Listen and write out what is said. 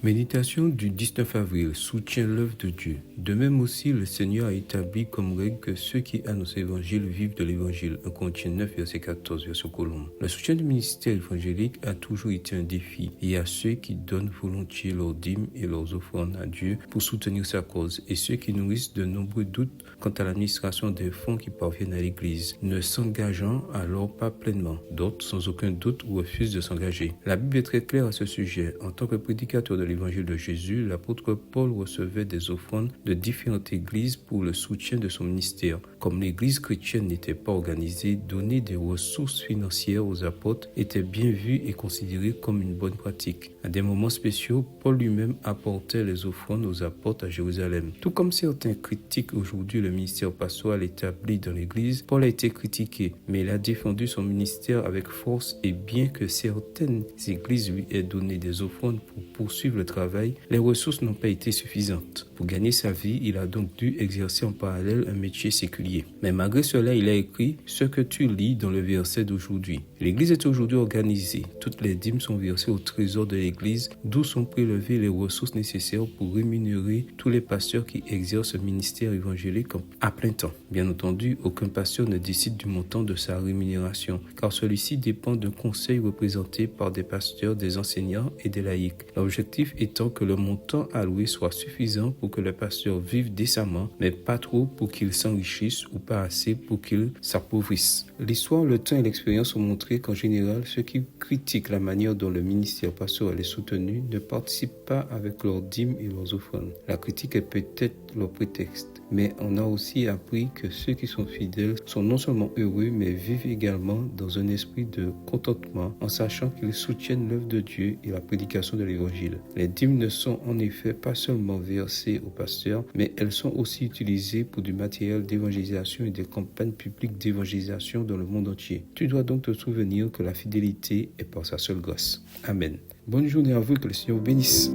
Méditation du 19 avril. Soutient l'œuvre de Dieu. De même aussi, le Seigneur a établi comme règle que ceux qui annoncent l'évangile vivent de l'évangile. 1 Corinthiens 9, verset 14, verset Colombe. Le soutien du ministère évangélique a toujours été un défi. Et à ceux qui donnent volontiers leurs dîmes et leurs offrandes à Dieu pour soutenir sa cause, et ceux qui nourrissent de nombreux doutes quant à l'administration des fonds qui parviennent à l'Église, ne s'engageant alors pas pleinement. D'autres, sans aucun doute, refusent de s'engager. La Bible est très claire à ce sujet. En tant que prédicateur de l'évangile de Jésus, l'apôtre Paul recevait des offrandes de différentes églises pour le soutien de son ministère. Comme l'église chrétienne n'était pas organisée, donner des ressources financières aux apôtres était bien vu et considéré comme une bonne pratique. À des moments spéciaux, Paul lui-même apportait les offrandes aux apôtres à Jérusalem. Tout comme certains critiquent aujourd'hui le ministère pastoral établi dans l'église, Paul a été critiqué, mais il a défendu son ministère avec force et bien que certaines églises lui aient donné des offrandes pour poursuivre le travail, les ressources n'ont pas été suffisantes. Pour gagner sa vie, il a donc dû exercer en parallèle un métier séculier. Mais malgré cela, il a écrit ce que tu lis dans le verset d'aujourd'hui. L'église est aujourd'hui organisée. Toutes les dîmes sont versées au trésor de l'église, d'où sont prélevées les ressources nécessaires pour rémunérer tous les pasteurs qui exercent un ministère évangélique à plein temps. Bien entendu, aucun pasteur ne décide du montant de sa rémunération, car celui-ci dépend d'un conseil représenté par des pasteurs, des enseignants et des laïcs. L'objectif étant que le montant alloué soit suffisant pour que le pasteur vive décemment, mais pas trop pour qu'il s'enrichisse ou pas assez pour qu'il s'appauvrisse. L'histoire, le temps et l'expérience ont montré qu'en général, ceux qui critiquent la manière dont le ministère pastoral est soutenu ne participent pas avec leurs dîmes et leurs offrandes. La critique est peut-être leur prétexte. Mais on a aussi appris que ceux qui sont fidèles sont non seulement heureux, mais vivent également dans un esprit de contentement en sachant qu'ils soutiennent l'œuvre de Dieu et la prédication de l'Évangile. Les dîmes ne sont en effet pas seulement versées aux pasteurs, mais elles sont aussi utilisées pour du matériel d'évangélisation et des campagnes publiques d'évangélisation dans le monde entier. Tu dois donc te souvenir que la fidélité est par sa seule grâce. Amen. Bonne journée à vous et que le Seigneur vous bénisse.